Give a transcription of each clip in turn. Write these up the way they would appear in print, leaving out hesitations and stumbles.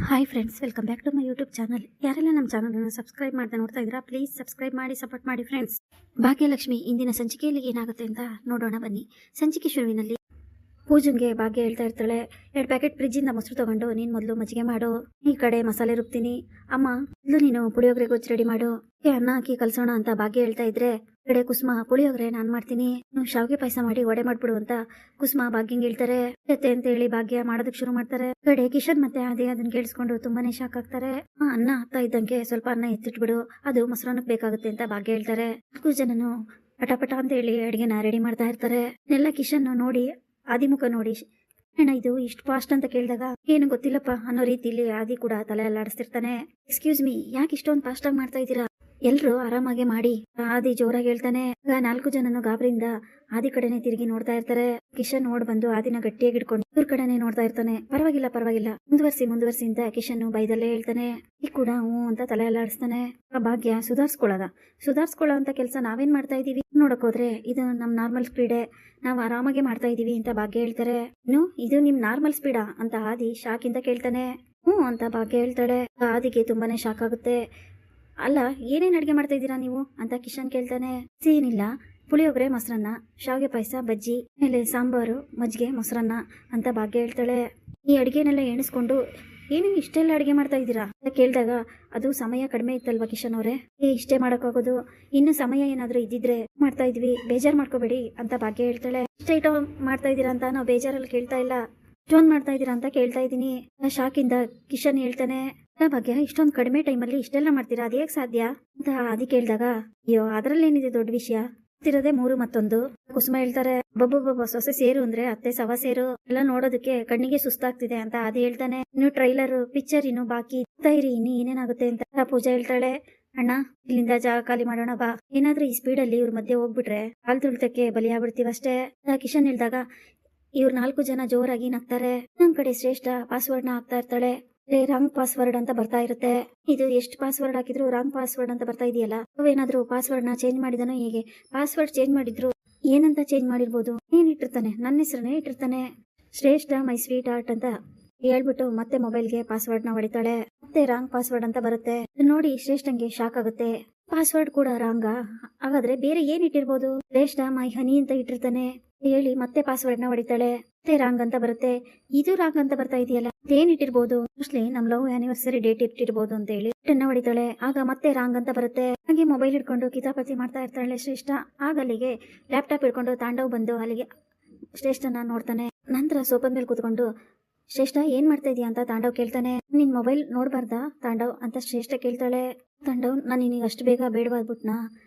Hi friends, welcome back to my YouTube channel. ಯಾರೆಲ್ಲ ನಮ್ಮ ಚಾನಲನ್ನು ಸಬ್ಸ್ಕ್ರೈಬ್ ಮಾಡ್ತಾ ನೋಡ್ತಾ ಇದ್ದೀರಾ, ಪ್ಲೀಸ್ ಸಬ್ಸ್ಕ್ರೈಬ್ ಮಾಡಿ, ಸಪೋರ್ಟ್ ಮಾಡಿ ಫ್ರೆಂಡ್ಸ್. ಭಾಗ್ಯಲಕ್ಷ್ಮಿ ಇಂದಿನ ಸಂಚಿಕೆಯಲ್ಲಿ ಏನಾಗುತ್ತೆ ಅಂತ ನೋಡೋಣ ಬನ್ನಿ. ಸಂಚಿಕೆ ಶುರುವಿನಲ್ಲಿ ಪೂಜನ್ಗೆ ಭಾಗ್ಯ ಹೇಳ್ತಾ ಇರ್ತಾಳೆ, 2 ಪ್ಯಾಕೆಟ್ ಫ್ರಿಜ್ಜಿಂದ ಮೊಸರು ತಗೊಂಡು ನೀನು ಮೊದಲು ಮಜ್ಜಿಗೆ ಮಾಡು, ಈ ಕಡೆ ಮಸಾಲೆ ರುಬ್ತೀನಿ. ಅಮ್ಮ ಮೊದಲು ನೀನು ಪುಳಿಯೋಗರೆ ಗೊಜ್ಜು ರೆಡಿ ಮಾಡು, ಅನ್ನ ಹಾಕಿ ಕಲ್ಸೋಣ ಅಂತ ಭಾಗ್ಯ ಹೇಳ್ತಾ ಇದ್ರೆ, ಕಡೆ ಕುಸುಮ ಪುಳಿಯೋಗರೆ ನಾನು ಮಾಡ್ತೀನಿ, ನೀವು ಶಾವಿಗೆ ಪಾಯಸ ಮಾಡಿ ವಡೆ ಮಾಡ್ಬಿಡು ಅಂತ ಕುಸುಮ ಭಾಗ್ಯಂಗೆ ಹೇಳ್ತಾರೆ. ಅಂತ ಹೇಳಿ ಭಾಗ್ಯ ಮಾಡೋದಕ್ಕೆ ಶುರು ಮಾಡ್ತಾರೆ. ಕಡೆ ಕಿಶನ್ ಮತ್ತೆ ಅದೇ ಅದನ್ನ ಕೇಳಿಸ್ಕೊಂಡು ತುಂಬಾನೇ ಶಾಕ್ ಆಗ್ತಾರೆ. ಅನ್ನ ಆಗ್ತಾ ಇದ್ದಂಗೆ ಸ್ವಲ್ಪ ಅನ್ನ ಎತ್ತಿಟ್ಬಿಡು, ಅದು ಮೊಸರನ್ನಕ್ಕೆ ಬೇಕಾಗುತ್ತೆ ಅಂತ ಭಾಗ್ಯ ಹೇಳ್ತಾರೆ. 4 ಜನನು ಪಟಾಪಟ ಅಂತ ಹೇಳಿ ಅಡಿಗೆನ ರೆಡಿ ಮಾಡ್ತಾ ಇರ್ತಾರೆ. ಎಲ್ಲ ಕಿಶನ್ ನೋಡಿ ಆದಿಮುಖ ನೋಡಿ, ಅಣ್ಣ ಇದು ಇಷ್ಟು ಫಾಸ್ಟ್ ಅಂತ ಕೇಳಿದಾಗ ಏನು ಗೊತ್ತಿಲ್ಲಪ್ಪ ಅನ್ನೋ ರೀತಿಲಿ ಆದಿ ಕೂಡ ತಲೆ ಅಲ್ಲಾಡಿಸ್ತಿರ್ತಾನೆ. ಎಕ್ಸ್ಕ್ಯೂಸ್ ಮೀ, ಯಾಕೆ ಇಷ್ಟೊಂದು ಫಾಸ್ಟ್ ಆಗಿ ಮಾಡ್ತಾ ಇದ್ದೀರಾ, ಎಲ್ರು ಆರಾಮಾಗೆ ಮಾಡಿ ಆದಿ ಜೋರಾಗಿ ಹೇಳ್ತಾನೆ. 4 ಜನನು ಗಾಬರಿಯಿಂದ ಆದಿ ಕಡೆನೆ ತಿರುಗಿ ನೋಡ್ತಾ ಇರ್ತಾರೆ. ಕಿಶನ್ ಓಡ್ ಬಂದು ಆದಿನ ಗಟ್ಟಿಯಾಗಿ ಹಿಡ್ಕೊಂಡು ಇವ್ರ ಕಡೆನೆ ನೋಡ್ತಾ ಇರ್ತಾನೆ. ಪರವಾಗಿಲ್ಲ ಮುಂದುವರ್ಸಿ ಅಂತ ಕಿಶನ್ ಬೈದಲ್ಲೇ ಹೇಳ್ತಾನೆ. ಈ ಕೂಡ ಹ್ಞೂ ಅಂತ ತಲೆ ಅಲ್ಲಾಡಿಸ್ತಾನೆ. ಭಾಗ್ಯ ಸುಧಾರ್ಸ್ಕೊಳ್ಳೋ ಅಂತ ಕೆಲಸ ನಾವೇನ್ ಮಾಡ್ತಾ ಇದೀವಿ, ನೋಡಕ್ ಹೋದ್ರೆ ಇದು ನಮ್ ನಾರ್ಮಲ್ ಸ್ಪೀಡೆ, ನಾವು ಆರಾಮಾಗಿ ಮಾಡ್ತಾ ಇದೀವಿ ಅಂತ ಭಾಗ್ಯ ಹೇಳ್ತಾರೆ. ಇದು ನಿಮ್ ನಾರ್ಮಲ್ ಸ್ಪೀಡಾ ಅಂತ ಆದಿ ಶಾಕ್ ಇಂದ ಕೇಳ್ತಾನೆ. ಹ್ಞೂ ಅಂತ ಭಾಗ್ಯ ಹೇಳ್ತಾಳೆ. ಆದಿಗೆ ತುಂಬಾನೇ ಶಾಕ್ ಆಗುತ್ತೆ. ಅಲ್ಲ, ಏನೇನ್ ಅಡ್ಗೆ ಮಾಡ್ತಾ ಇದ್ದೀರಾ ನೀವು ಅಂತ ಕಿಶನ್ ಕೇಳ್ತಾನೆ. ಏನಿಲ್ಲ, ಪುಳಿಯೋಗರೆ, ಮೊಸರನ್ನ, ಶಾವಿಗೆ ಪಾಯಸ, ಬಜ್ಜಿ, ಆಮೇಲೆ ಸಾಂಬಾರು, ಮಜ್ಜಿಗೆ, ಮೊಸರನ್ನ ಅಂತ ಭಾಗ್ಯ ಹೇಳ್ತಾಳೆ. ಈ ಅಡುಗೆನೆಲ್ಲ ಎಣಿಸ್ಕೊಂಡು ಏನು ಇಷ್ಟೆಲ್ಲ ಅಡುಗೆ ಮಾಡ್ತಾ ಇದ್ದೀರಾ ಅಂತ ಕೇಳಿದಾಗ, ಅದು ಸಮಯ ಕಡಿಮೆ ಇತ್ತಲ್ವಾ ಕಿಶನ್ ಅವರೇ, ಇಷ್ಟೇ ಮಾಡೋಕ್ಕಾಗೋದು, ಇನ್ನು ಸಮಯ ಏನಾದರೂ ಇದ್ದಿದ್ರೆ ಮಾಡ್ತಾ ಇದ್ವಿ, ಬೇಜಾರು ಮಾಡ್ಕೋಬೇಡಿ ಅಂತ ಭಾಗ್ಯ ಹೇಳ್ತಾಳೆ. ಇಷ್ಟ ಮಾಡ್ತಾ ಇದ್ದೀರಾ ಅಂತ ನಾವು ಬೇಜಾರಲ್ಲಿ ಕೇಳ್ತಾ ಇಲ್ಲ, ಇಷ್ಟೊಂದು ಮಾಡ್ತಾ ಇದ್ದೀರಾ ಅಂತ ಕೇಳ್ತಾ ಇದ್ದೀನಿ. ಶಾಕಿಂದ ಕಿಶನ್ ಹೇಳ್ತಾನೆ, ಭಾಗ್ಯ ಇಷ್ಟೊಂದು ಕಡಿಮೆ ಟೈಮಲ್ಲಿ ಇಷ್ಟೆಲ್ಲ ಮಾಡ್ತೀರಾ, ಅದು ಹೇಗೆ ಸಾಧ್ಯ ಅಂತ ಆದಿ ಕೇಳಿದಾಗ, ಅಯ್ಯೋ ಅದರಲ್ಲೇನಿದೆ ದೊಡ್ಡ ವಿಷಯ, ತಿರದೆ 3 ಮತ್ತೊಂದು. ಕುಸುಮ ಹೇಳ್ತಾರೆ, ಬೊಬ್ಬೊಬ್ಬ ಸೊಸೆ ಸೇರು ಅಂದ್ರೆ ಅತ್ತೆ ಸವ ಸೇರು, ಎಲ್ಲ ನೋಡೋದಕ್ಕೆ ಕಣ್ಣಿಗೆ ಸುಸ್ತಾಗ್ತಿದೆ ಅಂತ ಆದಿ ಹೇಳ್ತಾನೆ. ಇನ್ನು ಟ್ರೈಲರ್ ಪಿಕ್ಚರ್ ಇನ್ನು ಬಾಕಿ ಇರಿ, ಇನ್ನು ಏನೇನಾಗುತ್ತೆ ಅಂತ ಪೂಜಾ ಹೇಳ್ತಾಳೆ. ಅಣ್ಣ ಇಲ್ಲಿಂದ ಜಾಗ ಖಾಲಿ ಮಾಡೋಣ ಬಾ, ಏನಾದ್ರೂ ಈ ಸ್ಪೀಡಲ್ಲಿ ಇವ್ರ ಮಧ್ಯೆ ಹೋಗ್ಬಿಟ್ರೆ ಕಾಲ್ ತುಳಿತಕ್ಕೆ ಬಲಿಯಾಗ್ಬಿಡ್ತೀವಿ ಅಷ್ಟೇ. ಕಿಶನ್ ಹೇಳಿದಾಗ ಇವ್ರು 4 ಜನ ಜೋರಾಗಿ ನಗ್ತಾರೆ. ನಮ್ ಕಡೆ ಶ್ರೇಷ್ಠ ಪಾಸ್ವರ್ಡ್ ನ ಹಾಕ್ತಾ ಇರ್ತಾಳೆ. ರಾಂಗ್ ಪಾಸ್ವರ್ಡ್ ಅಂತ ಬರ್ತಾ ಇರುತ್ತೆ. ಇದು ಎಷ್ಟು ಪಾಸ್ವರ್ಡ್ ಹಾಕಿದ್ರು ರಾಂಗ್ ಪಾಸ್ವರ್ಡ್ ಅಂತ ಬರ್ತಾ ಇದೆಯಲ್ಲ, ಅವೇನಾದ್ರೂ ಪಾಸ್ವರ್ಡ್ ನ ಚೇಂಜ್ ಮಾಡಿದನೋ ಹೇಗೆ, ಪಾಸ್ವರ್ಡ್ ಚೇಂಜ್ ಮಾಡಿದ್ರು ಏನಂತ ಚೇಂಜ್ ಮಾಡಿರ್ಬೋದು, ಏನ್ ಇಟ್ಟಿರ್ತಾನೆ, ನನ್ನ ಹೆಸರನ್ನೇ ಇಟ್ಟಿರ್ತಾನೆ, ಶ್ರೇಷ್ಠ ಮೈ ಸ್ವೀಟ್ ಆರ್ಟ್ ಅಂತ ಹೇಳ್ಬಿಟ್ಟು ಮತ್ತೆ ಮೊಬೈಲ್ಗೆ ಪಾಸ್ವರ್ಡ್ ನ ಹೊಡಿತಾಳೆ. ಮತ್ತೆ ರಾಂಗ್ ಪಾಸ್ವರ್ಡ್ ಅಂತ ಬರುತ್ತೆ. ನೋಡಿ ಶ್ರೇಷ್ಠಂಗೆ ಶಾಕ್ ಆಗುತ್ತೆ. ಪಾಸ್ವರ್ಡ್ ಕೂಡ ರಾಂಗಾ, ಹಾಗಾದ್ರೆ ಬೇರೆ ಏನ್ ಇಟ್ಟಿರ್ಬೋದು, ಶ್ರೇಷ್ಠ ಮೈ ಹನಿ ಅಂತ ಇಟ್ಟಿರ್ತಾನೆ ಹೇಳಿ ಮತ್ತೆ ಪಾಸ್ವರ್ಡ್ ನ ಹೊಡಿತಾಳೆ. ಮತ್ತೆ ರಾಂಗ್ ಅಂತ ಬರುತ್ತೆ. ಇದು ರಾಂಗ್ ಅಂತ ಬರ್ತಾ ಇದೆಯಲ್ಲ, ಏನ್ ಇಟ್ಟಿರ್ಬೋದು, ಮೋಸ್ಟ್ಲಿ ನಮ್ ಲವ್ ಆನಿವರ್ಸರಿ ಡೇಟ್ ಇಟ್ಟಿರ್ಬೋದು ಅಂತ ಹೇಳಿ ಹೊಡಿತಾಳೆ. ಆಗ ಮತ್ತೆ ರಾಂಗ್ ಅಂತ ಬರುತ್ತೆ. ಹಾಗೆ ಮೊಬೈಲ್ ಇಟ್ಕೊಂಡು ಕಿತಾಪತಿ ಮಾಡ್ತಾ ಇರ್ತಾಳೆ ಶ್ರೇಷ್ಠ. ಆಗ ಅಲ್ಲಿಗೆ ಲ್ಯಾಪ್ಟಾಪ್ ಇಟ್ಕೊಂಡು ತಾಂಡವ್ ಬಂದು ಅಲ್ಲಿಗೆ ಶ್ರೇಷ್ಠನ ನೋಡ್ತಾನೆ. ನಂತರ ಸೋಫಾದ ಮೇಲೆ ಕೂತ್ಕೊಂಡು, ಶ್ರೇಷ್ಠ ಏನ್ ಮಾಡ್ತಾ ಇದೀಯ ಅಂತ ತಾಂಡವ್ ಕೇಳ್ತಾನೆ. ನಿನ್ ಮೊಬೈಲ್ ನೋಡ್ಬಾರ್ದಾ ತಾಂಡವ್ ಅಂತ ಶ್ರೇಷ್ಠ ಕೇಳ್ತಾಳೆ. ತಾಂಡವ್, ನಾನು ನಿನಗೆ ಅಷ್ಟು ಬೇಗ ಬೇಡವಾಗ್ಬಿಟ್ನಾ,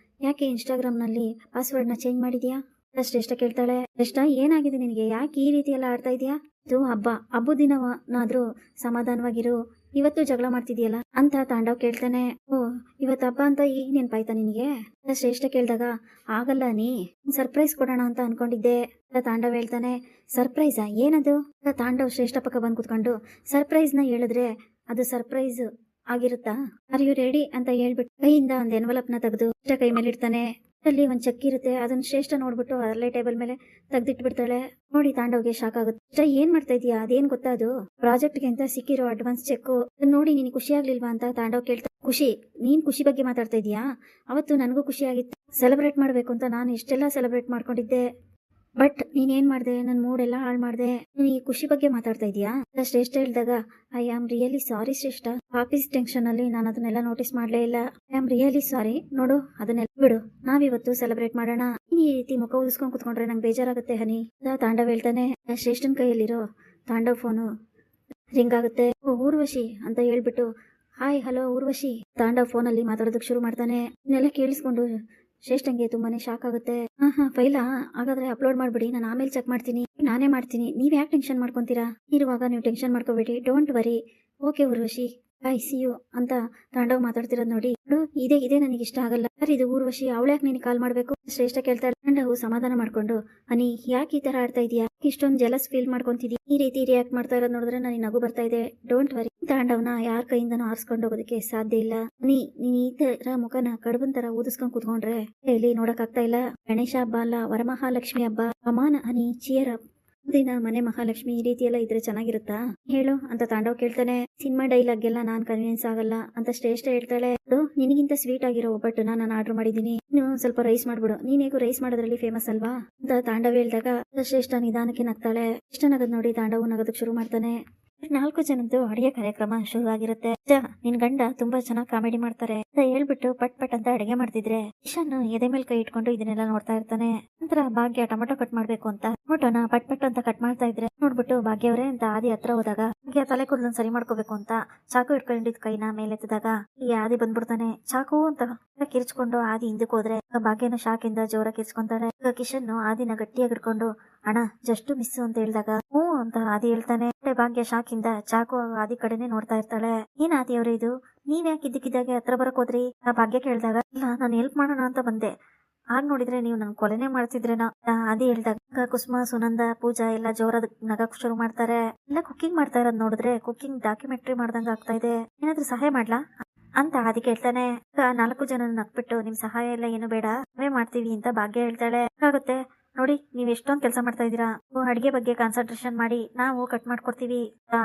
ಯಾಕೆ ಇನ್ಸ್ಟಾಗ್ರಾಮ್ ನಲ್ಲಿ ಪಾಸ್ವರ್ಡ್ ನ ಚೇಂಜ್ ಮಾಡಿದ್ಯಾ ಶ್ರೇಷ್ಠ ಕೇಳ್ತಾಳೆ. ಶ್ರೇಷ್ಠ ಏನಾಗಿದೆ ನಿನಗೆ, ಯಾಕೆ ಈ ರೀತಿ ಎಲ್ಲ ಆಡ್ತಾ ಇದೀಯಾ, ಇದು ಹಬ್ಬ ದಿನನಾದ್ರೂ ಸಮಾಧಾನವಾಗಿರು, ಇವತ್ತು ಜಗಳ ಮಾಡ್ತಿದ್ಯಲ್ಲ ಅಂತ ತಾಂಡವ್ ಕೇಳ್ತಾನೆ. ಓ ಇವತ್ತು ಹಬ್ಬ ಅಂತ ಈಗ ನೆನ್ಪಾಯ್ತಾ ನಿನಗೆ ಶ್ರೇಷ್ಠ ಕೇಳಿದಾಗ, ಆಗಲ್ಲ ನೀ ಸರ್ಪ್ರೈಸ್ ಕೊಡೋಣ ಅಂತ ಅನ್ಕೊಂಡಿದ್ದೆ ತಾಂಡವ್ ಹೇಳ್ತಾನೆ. ಸರ್ಪ್ರೈಸಾ, ಏನದು ತಾಂಡವ್ ಶ್ರೇಷ್ಠ ಪಕ್ಕ ಬಂದ್ ಕುತ್ಕೊಂಡು, ಸರ್ಪ್ರೈಸ್ ನ ಹೇಳಿದ್ರೆ ಅದು ಸರ್ಪ್ರೈಸ್ ಆಗಿರುತ್ತಾ, ಆರ್ ಯು ರೆಡಿ ಅಂತ ಹೇಳ್ಬಿಟ್ಟು ಕೈಯಿಂದ ಒಂದು ಎನ್ವಲಪ್ ನ ತೆಗೆದು ಕೈ ಮೇಲೆ ಇಡ್ತಾನೆ. ಅಲ್ಲಿ ಒಂದ್ ಚೆಕ್ ಇರುತ್ತೆ, ಅದನ್ನ ಶ್ರೇಷ್ಠ ನೋಡ್ಬಿಟ್ಟು ಅಲ್ಲೇ ಟೇಬಲ್ ಮೇಲೆ ತೆಗ್ದಿಟ್ಬಿಡ್ತಾಳೆ. ನೋಡಿ ತಾಂಡವ್ಗೆ ಶಾಕ್ ಆಗುತ್ತೆ. ಏನ್ ಮಾಡ್ತಾ ಇದೀಯಾ, ಅದೇನ್ ಗೊತ್ತಾ, ಅದು ಪ್ರಾಜೆಕ್ಟ್ ಗೆ ಅಂತ ಸಿಕ್ಕಿರೋ ಅಡ್ವಾನ್ಸ್ ಚೆಕ್, ನೋಡಿ ನೀನ್ ಖುಷಿ ಆಗ್ಲಿಲ್ವಾ ಅಂತ ತಾಂಡವ್ ಕೇಳ್ತಾ. ಖುಷಿ, ನೀನ್ ಖುಷಿ ಬಗ್ಗೆ ಮಾತಾಡ್ತಾ ಇದೀಯಾ, ಅವತ್ತು ನನಗೂ ಖುಷಿ ಆಗಿತ್ತು, ಸೆಲೆಬ್ರೇಟ್ ಮಾಡ್ಬೇಕು ಅಂತ ನಾನು ಎಷ್ಟೆಲ್ಲ ಸೆಲೆಬ್ರೇಟ್ ಮಾಡ್ಕೊಂಡಿದ್ದೆ, ಬಟ್ ನೀನೇನ್ ಮಾಡ್ದೆ, ನನ್ ಮೂಡ್ ಎಲ್ಲ ಹಾಳು ಮಾಡ್ದೆ, ನೀನ್ ಈ ಖುಷಿ ಬಗ್ಗೆ ಮಾತಾಡ್ತಾ ಇದೀಯಾ ಶ್ರೇಷ್ಠ ಹೇಳಿದಾಗ, ಐ ಆಮ್ ರಿಯಲಿ ಸಾರಿ ಶ್ರೇಷ್ಠ, ಆಫೀಸ್ ಟೆನ್ಷನ್ ಅಲ್ಲಿ ನಾನು ಅದನ್ನೆಲ್ಲ ನೋಟಿಸ್ ಮಾಡ್ಲೇ ಇಲ್ಲ, ಐ ಆಮ್ ರಿಯಲಿ ಸಾರಿ, ನೋಡು ಅದನ್ನೆಲ್ಲ ಬಿಡು, ನಾವಿವತ್ತು ಸೆಲೆಬ್ರೇಟ್ ಮಾಡೋಣ, ಈ ರೀತಿ ಮುಖ ಉದಿಸ್ಕೊಂಡ್ ಕುತ್ಕೊಂಡ್ರೆ ನಂಗೆ ಬೇಜಾರಾಗುತ್ತೆ ಹನಿ ತಾಂಡವ್ ಹೇಳ್ತಾನೆ. ಶ್ರೇಷ್ಠನ್ ಕೈಯಲ್ಲಿರೋ ತಾಂಡವ್ ಫೋನು ರಿಂಗ್ ಆಗುತ್ತೆ. ಊರ್ವಶಿ ಅಂತ ಹೇಳ್ಬಿಟ್ಟು, ಹಾಯ್ ಹಲೋ ಊರ್ವಶಿ, ತಾಂಡವ್ ಫೋನಲ್ಲಿ ಮಾತಾಡೋದಕ್ಕೆ ಶುರು ಮಾಡ್ತಾನೆ. ಇದನ್ನೆಲ್ಲ ಕೇಳಿಸ್ಕೊಂಡು ಶ್ರೇಷ್ಠಂಗೆ ತುಂಬಾನೇ ಶಾಕ್ ಆಗುತ್ತೆ. ಫೈಲಾ, ಹಾಗಾದ್ರೆ ಅಪ್ಲೋಡ್ ಮಾಡ್ಬಿಡಿ, ನಾನು ಆಮೇಲೆ ಚೆಕ್ ಮಾಡ್ತೀನಿ, ನಾನೇ ಮಾಡ್ತೀನಿ, ನೀವ್ ಯಾಕೆ ಟೆನ್ಷನ್ ಮಾಡ್ಕೊಂತೀರಾ, ಇರುವಾಗ ನೀವು ಟೆನ್ಷನ್ ಮಾಡ್ಕೋಬೇಡಿ, don't worry, okay Urvashi, I see you ಅಂತ ತಾಂಡವ್ ಮಾತಾಡ್ತಿರೋದ್ ನೋಡಿ, ಇದೇ ನನಗೆ ಇಷ್ಟ ಆಗಲ್ಲ, ಇದು ಊರ್ವಶಿ, ಅವಳ್ಯಾಕೆ ನೀನು ಕಾಲ್ ಮಾಡ್ಬೇಕು ಶ್ರೇಷ್ಠ ಕೇಳ್ತಾಳೆ. ತಾಂಡವ್ ಸಮಾಧಾನ ಮಾಡ್ಕೊಂಡು, ಅನಿ ಯಾಕೆ ಈ ತರ ಆಡ್ತಾ ಇದೀಯಾ, ಇಷ್ಟೊಂದು ಜಲಸ್ ಫೀಲ್ ಮಾಡ್ಕೊಂತಿದ್ಯಾ, ಈ ರೀತಿ ರಿಯಾಕ್ಟ್ ಮಾಡ್ತಾ ಇರೋದ್ ನೋಡಿದ್ರೆ ನನಗೆ ನಗು ಬರ್ತಾ ಇದೆ, ಡೋಂಟ್ ವರಿ, ತಾಂಡವ್ನ ಯಾರ ಕೈಯಿಂದನೂ ಆರಿಸ್ಕೊಂಡು ಹೋಗೋದಕ್ಕೆ ಸಾಧ್ಯ ಇಲ್ಲ, ನೀನ್ ಈ ತರ ಮುಖನ ಕಡಬನ್ ತರ ಊದಿಸ್ಕೊಂಡ್ ಕುತ್ಕೊಂಡ್ರೆ ಇಲ್ಲಿ ನೋಡಕ್ ಆಗ್ತಾ ಇಲ್ಲ, ಗಣೇಶ ಹಬ್ಬ ಅಲ್ಲ, ವರಮಹಾಲಕ್ಷ್ಮಿ ಹಬ್ಬ, ಅಮಾನ ಹನಿ ಚಿಯರ್ ಅಪ್ ದಿನ ಮನೆ ಮಹಾಲಕ್ಷ್ಮಿ ಈ ರೀತಿ ಎಲ್ಲ ಇದ್ರೆ ಚೆನ್ನಾಗಿರುತ್ತಾ ಹೇಳು ಅಂತ ತಾಂಡವ್ ಕೇಳ್ತಾನೆ. ಸಿನಿಮಾ ಡೈಲಾಗ್ ಎಲ್ಲ ನಾನ್ ಕನ್ವಿನ್ಸ್ ಆಗಲ್ಲ ಅಂತ ಶ್ರೇಷ್ಠ ಹೇಳ್ತಾಳೆ. ನಿನಗಿಂತ ಸ್ವೀಟ್ ಆಗಿರೋ ಒಬ್ಬಟ್ಟನ್ನ ನಾನು ಆರ್ಡರ್ ಮಾಡಿದೀನಿ, ಇನ್ನು ಸ್ವಲ್ಪ ರೈಸ್ ಮಾಡ್ಬಿಡು, ನೀನ್ ಹೇಗೂ ರೈಸ್ ಮಾಡೋದ್ರಲ್ಲಿ ಫೇಮಸ್ ಅಲ್ವಾ ಅಂತ ತಾಂಡವ್ ಹೇಳ್ದಾಗ ಶ್ರೇಷ್ಠ ನಿಧಾನಕ್ಕೆ ನಗ್ತಾಳೆ. ಇಷ್ಟ ನಗದ್ ನೋಡಿ ತಾಂಡವ್ ನಗೋದಕ್ಕೆ ಶುರು ಮಾಡ್ತಾನೆ. 4 ಜನದ್ದು ಅಡಿಗೆ ಕಾರ್ಯಕ್ರಮ ಶುರುವಾಗಿರುತ್ತೆ. ನಿನ್ ಗಂಡ ತುಂಬಾ ಚೆನ್ನಾಗಿ ಕಾಮಿಡಿ ಮಾಡ್ತಾರೆ ಅಂತ ಹೇಳ್ಬಿಟ್ಟು ಪಟ್ ಪಟ್ ಅಂತ ಅಡಿಗೆ ಮಾಡ್ತಿದ್ರೆ ಇಶಾನ್ ಎದೆ ಮೇಲೆ ಕೈ ಇಟ್ಕೊಂಡು ಇದನ್ನೆಲ್ಲ ನೋಡ್ತಾ ಇರ್ತಾನೆ. ನಂತರ ಭಾಗ್ಯ ಟೊಮೆಟೊ ಕಟ್ ಮಾಡ್ಬೇಕು ಅಂತ ಟೊಮೆಟೊನ ಪಟ್ ಪಟ್ ಅಂತ ಕಟ್ ಮಾಡ್ತಾ ಇದ್ರೆ ನೋಡ್ಬಿಟ್ಟು ಭಾಗ್ಯವ್ರೆ ಅಂತ ಆದಿ ಹತ್ರ ಹೋದಾಗ ಭಾಗ್ಯ ತಲೆ ಕೂದಲನ್ನ ಸರಿ ಮಾಡ್ಕೋಬೇಕು ಅಂತ ಚಾಕು ಇಟ್ಕೊಂಡಿದ್ ಕೈನ ಮೇಲೆತ್ತಿದಾಗ ಈ ಆದಿ ಬಂದ್ಬಿಡ್ತಾನೆ. ಚಾಕು ಅಂತ ಕಿರ್ಚ್ಕೊಂಡು ಆದಿ ಹಿಂದಕ್ಕೆ ಹೋದ್ರೆ ಭಾಗ್ಯನ ಶಾಕಿಂದ ಜೋರ ಕಿರ್ಚ್ಕೊಂತಾಳೆ. ಕಿಶನ್ ಆದಿನ ಗಟ್ಟಿಯಾಗಿ ಹಿಡ್ಕೊಂಡು ಅಣ್ಣ ಜಸ್ಟ್ ಮಿಸ್ ಅಂತ ಹೇಳಿದಾಗ ಹ್ಞೂ ಅಂತ ಆದಿ ಹೇಳ್ತಾನೆ. ಭಾಗ್ಯ ಶಾಕಿಂದ ಚಾಕು ಆದಿ ಕಡೆನೆ ನೋಡ್ತಾ ಇರ್ತಾಳೆ. ಏನ್ ಆದಿ ಅವ್ರೆ ಇದು, ನೀವ್ ಯಾಕೆ ಇದ್ದಕ್ಕಿದ್ದಾಗೆ ಹತ್ರ ಬರಕ್ ಹೋದ್ರಿ ಆ ಭಾಗ್ಯ ಕೇಳಿದಾಗ ಇಲ್ಲ ನಾನು ಹೆಲ್ಪ್ ಮಾಡೋಣ ಅಂತ ಬಂದೆ, ಆಗ ನೋಡಿದ್ರೆ ನೀವು ನನ್ ಕೊಲೆನೇ ಮಾಡ್ತಿದ್ರೇನೋ ಅದೇ ಹೇಳ್ದಾಗ ಕುಸುಮ ಸುನಂದ ಪೂಜಾ ಎಲ್ಲ ಜೋರಾದ ನಗಕ್ ಶುರು ಮಾಡ್ತಾರೆ. ಎಲ್ಲ ಕುಕ್ಕಿಂಗ್ ಮಾಡ್ತಾ ಇರೋದ್ ನೋಡಿದ್ರೆ ಕುಕ್ಕಿಂಗ್ ಡಾಕ್ಯುಮೆಂಟ್ರಿ ಮಾಡ್ದಂಗ ಆಗ್ತಾ ಇದೆ, ಏನಾದ್ರೂ ಸಹಾಯ ಮಾಡ್ಲಾ ಅಂತ ಆದಿ ಕೇಳ್ತಾನೆ. 4 ಜನ ನಕ್ಬಿಟ್ಟು ನಿಮ್ ಸಹಾಯ ಎಲ್ಲ ಏನು ಬೇಡ ನಾವೇ ಮಾಡ್ತೀವಿ ಅಂತ ಭಾಗ್ಯ ಹೇಳ್ತಾಳೆ. ಆಗುತ್ತೆ ನೋಡಿ ನೀವ್ ಎಷ್ಟೊಂದ್ ಕೆಲಸ ಮಾಡ್ತಾ ಇದೀರಾ, ಅಡ್ಗೆ ಬಗ್ಗೆ ಕಾನ್ಸಂಟ್ರೇಷನ್ ಮಾಡಿ ನಾವು ಕಟ್ ಮಾಡ್ಕೊಡ್ತೀವಿ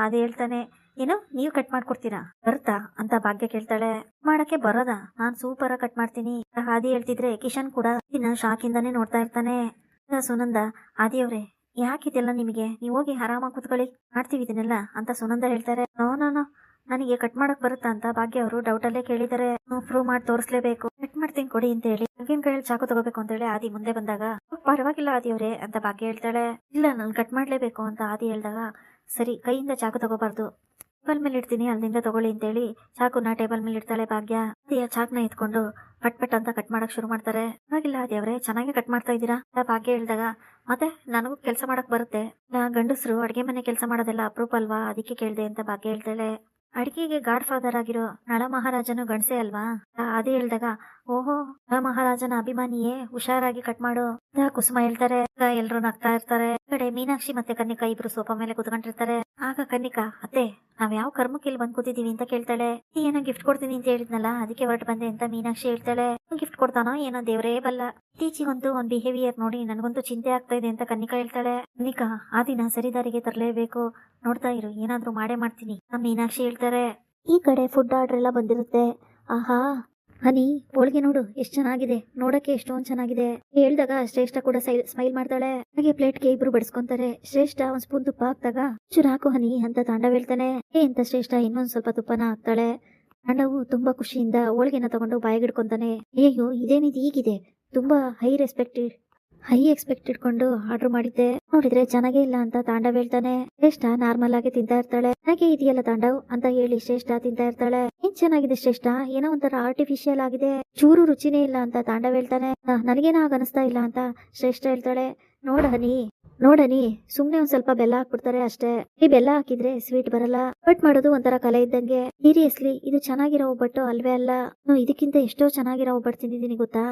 ಅದೇ ಹೇಳ್ತಾನೆ. ಏನು ನೀವು ಕಟ್ ಮಾಡ್ಕೊಡ್ತೀರಾ ಬರುತ್ತಾ ಅಂತ ಭಾಗ್ಯ ಕೇಳ್ತಾಳೆ. ಮಾಡಕ್ಕೆ ಬರೋದಾ, ನಾನ್ ಸೂಪರ್ ಆಗಿ ಕಟ್ ಮಾಡ್ತೀನಿ ಆದಿ ಹೇಳ್ತಿದ್ರೆ ಕಿಶನ್ ಕೂಡ ಇನ್ನ ಶಾಕಿಂದಾನೇ ನೋಡ್ತಾ ಇರ್ತಾನೆ. ಸುನಂದ ಆದಿ ಅವ್ರೆ ಯಾಕಿದೆಲ್ಲ ನಿಮಗೆ, ನೀವ್ ಹೋಗಿ ಆರಾಮಾಗಿ ಕುತ್ಕೊಳ್ಳಿ ಮಾಡ್ತೀವಿ ಇದನ್ನೆಲ್ಲ ಅಂತ ಸುನಂದ ಹೇಳ್ತಾರೆ. ನೋ ನನಗೆ ಕಟ್ ಮಾಡಕ್ ಬರುತ್ತಾ ಅಂತ ಭಾಗ್ಯ ಅವರು ಡೌಟ್ ಅಲ್ಲೇ ಕೇಳಿದಾರೆ. ಪ್ರೂವ್ ಮಾಡಿ ತೋರಿಸ್ಲೇಬೇಕು, ಕಟ್ ಮಾಡ್ತೀನಿ ಕೊಡಿ ಅಂತ ಹೇಳಿ ಭಾಗ್ಯನ ಕೈಯಲ್ಲಿ ಚಾಕು ತಗೋಬೇಕು ಅಂತ ಹೇಳಿ ಆದಿ ಮುಂದೆ ಬಂದಾಗ ಪರವಾಗಿಲ್ಲ ಆದಿ ಅವ್ರೆ ಅಂತ ಭಾಗ್ಯ ಹೇಳ್ತಾಳೆ. ಇಲ್ಲ ನಾನು ಕಟ್ ಮಾಡ್ಲೇಬೇಕು ಅಂತ ಆದಿ ಹೇಳ್ದಾಗ ಸರಿ ಕೈಯಿಂದ ಚಾಕು ತಗೋಬಾರ್ದು, ಟೇಬಲ್ ಮೇಲೆ ಇಡ್ತೀನಿ ಅಲ್ಲಿಂದ ತಗೊಳ್ಳಿ ಅಂತ ಹೇಳಿ ಚಾಕುನ ಟೇಬಲ್ ಮೇಲೆ ಇಡ್ತಾಳೆ ಭಾಗ್ಯ. ಆದಿಯ ಚಾಕ್ನ ಎತ್ಕೊಂಡು ಪಟ್ ಪಟ್ ಅಂತ ಕಟ್ ಮಾಡಕ್ ಶುರು ಮಾಡ್ತಾರೆ. ಪರವಾಗಿಲ್ಲ ಆದಿ ಅವ್ರೆ ಚೆನ್ನಾಗಿ ಕಟ್ ಮಾಡ್ತಾ ಇದ್ದೀರಾ ಭಾಗ್ಯ ಹೇಳ್ದಾಗ ಮತ್ತೆ ನನಗೂ ಕೆಲಸ ಮಾಡಕ್ ಬರುತ್ತೆ, ಗಂಡಸರು ಅಡ್ಗೆ ಮನೆ ಕೆಲಸ ಮಾಡೋದೆಲ್ಲ ಅಪ್ರೂಪ್ ಅಲ್ವಾ ಅದಕ್ಕೆ ಕೇಳ್ದೆ ಅಂತ ಭಾಗ್ಯ ಹೇಳ್ತಾಳೆ. ಅಡ್ಗೆಗೆ ಗಾಡ್ ಫಾದರ್ ಆಗಿರೋ ನಳ ಮಹಾರಾಜನು ಗಂಡಸೆ ಅಲ್ವಾ ಅದೇ ಹೇಳ್ದಾಗ ಓಹೋ ನಳ ಮಹಾರಾಜನ ಅಭಿಮಾನಿಯೇ ಹುಷಾರಾಗಿ ಕಟ್ ಮಾಡು ಕುಸುಮ ಹೇಳ್ತಾರೆ. ಎಲ್ರು ನಗ್ತಾ ಇರ್ತಾರೆ. ಕಡೆ ಮೀನಾಕ್ಷಿ ಮತ್ತೆ ಕನ್ನಿಕಾ ಇಬ್ರು ಸೋಫಾ ಮೇಲೆ ಕುತ್ಕೊಂಡಿರ್ತಾರೆ. ಆಗ ಕನ್ನಿಕಾ ಅತ್ತೆ ನಾವ್ ಯಾವ ಕರ್ಮಕ್ಕೆ ಇಲ್ಲಿ ಬಂದ್ ಕೂತಿದೀವಿ ಅಂತ ಕೇಳ್ತಾಳೆ. ಏನೋ ಗಿಫ್ಟ್ ಕೊಡ್ತೀನಿ ಅಂತ ಹೇಳಿದ್ನಲ್ಲ ಅದಕ್ಕೆ ಹೊರಟು ಬಂದೆ ಅಂತ ಮೀನಾಕ್ಷಿ ಹೇಳ್ತಾಳೆ. ಗಿಫ್ಟ್ ಕೊಡ್ತಾನೋ ಏನೋ ದೇವ್ರೇ ಬಲ್ಲ, ಇತ್ತೀಚಿಗಂತೂ ಒಂದ್ ಬಿಹೇವಿಯರ್ ನೋಡಿ ನನಗಂತೂ ಚಿಂತೆ ಆಗ್ತಾ ಇದೆ ಅಂತ ಕನ್ನಿಕಾ ಹೇಳ್ತಾಳೆ. ಕನ್ನಿಕಾ ಆ ದಿನ ಸರಿದಾರಿಗೆ ತರಲೇಬೇಕು, ನೋಡ್ತಾ ಇರು ಏನಾದ್ರೂ ಮಾಡೇ ಮಾಡ್ತೀನಿ ಮೀನಾಕ್ಷಿ ಹೇಳ್ತಾರೆ. ಈ ಕಡೆ ಫುಡ್ ಆರ್ಡರ್ ಎಲ್ಲ ಬಂದಿರುತ್ತೆ. ಆಹಾ ಹನಿ ಹೋಳಿಗೆ ನೋಡು ಎಷ್ಟು ಚೆನ್ನಾಗಿದೆ, ನೋಡಕ್ಕೆ ಎಷ್ಟೊಂದ್ ಚೆನ್ನಾಗಿದೆ ಹೇಳ್ದಾಗ ಶ್ರೇಷ್ಠ ಕೂಡ ಸ್ಮೈಲ್ ಮಾಡ್ತಾಳೆ. ಹಾಗೆ ಪ್ಲೇಟ್ಗೆ ಇಬ್ರು ಬಡಿಸ್ಕೊಂತಾರೆ. ಶ್ರೇಷ್ಠ ಒಂದ್ ಸ್ಪೂನ್ ತುಪ್ಪ ಹಾಕ್ದಾಗ ಚೂರು ಹಾಕು ಹನಿ ಅಂತ ತಾಂಡವ್ ಹೇಳ್ತಾನೆ. ಅಂತ ಶ್ರೇಷ್ಠ ಇನ್ನೊಂದ್ ಸ್ವಲ್ಪ ತುಪ್ಪನ ಹಾಕ್ತಾಳೆ. ತಾಂಡವು ತುಂಬಾ ಖುಷಿಯಿಂದ ಹೋಳಿಗೆನ ತಗೊಂಡು ಬಾಯಿಗಿಡ್ಕೊಂತಾನೆ. ಅಯ್ಯೋ ಇದೇನಿದು ಹೀಗಿದೆ, ತುಂಬಾ ಹೈ ಎಕ್ಸ್ಪೆಕ್ಟ್ ಇಟ್ಕೊಂಡು ಆರ್ಡರ್ ಮಾಡಿದ್ದೆ, ನೋಡಿದ್ರೆ ಚೆನ್ನಾಗೇ ಇಲ್ಲ ಅಂತ ತಾಂಡವ್ ಹೇಳ್ತಾನೆ. ಶ್ರೇಷ್ಠ ನಾರ್ಮಲ್ ಆಗಿ ತಿಂತಾ ಇರ್ತಾಳೆ. ಹಾಗೆ ಇದೆಯಲ್ಲ ತಾಂಡವ್ ಅಂತ ಹೇಳಿ ಶ್ರೇಷ್ಠ ತಿಂತಾ ಇರ್ತಾಳೆ. ಏನ್ ಚೆನ್ನಾಗಿದೆ ಶ್ರೇಷ್ಠ, ಏನೋ ಒಂಥರ ಆರ್ಟಿಫಿಷಿಯಲ್ ಆಗಿದೆ, ಚೂರು ರುಚಿನೇ ಇಲ್ಲ ಅಂತ ತಾಂಡವ್ ಹೇಳ್ತಾನೆ. ನನಗೇನೋ ಆಗ ಅನಿಸ್ತಾ ಇಲ್ಲ ಅಂತ ಶ್ರೇಷ್ಠ ಹೇಳ್ತಾಳೆ. ನೋಡನಿ ಸುಮ್ನೆ ಒಂದ್ ಸ್ವಲ್ಪ ಬೆಲ್ಲ ಹಾಕ್ಬಿಡ್ತಾರೆ ಅಷ್ಟೇ, ಈ ಬೆಲ್ಲ ಹಾಕಿದ್ರೆ ಸ್ವೀಟ್ ಬರಲ್ಲ, ಬಟ್ ಮಾಡೋದು ಒಂಥರ ಕಲೆ ಇದ್ದಂಗೆ. ಸೀರಿಯಸ್ಲಿ ಇದು ಚೆನ್ನಾಗಿರೋ ಒಬ್ಬಟ್ಟು ಅಲ್ವೇ ಅಲ್ಲ, ಇದಕ್ಕಿಂತ ಎಷ್ಟೋ ಚೆನ್ನಾಗಿರೋ ಒಬ್ಬಟ್ಟು ತಿಂದಿದ್ದೀನಿ ಗೊತ್ತಾ,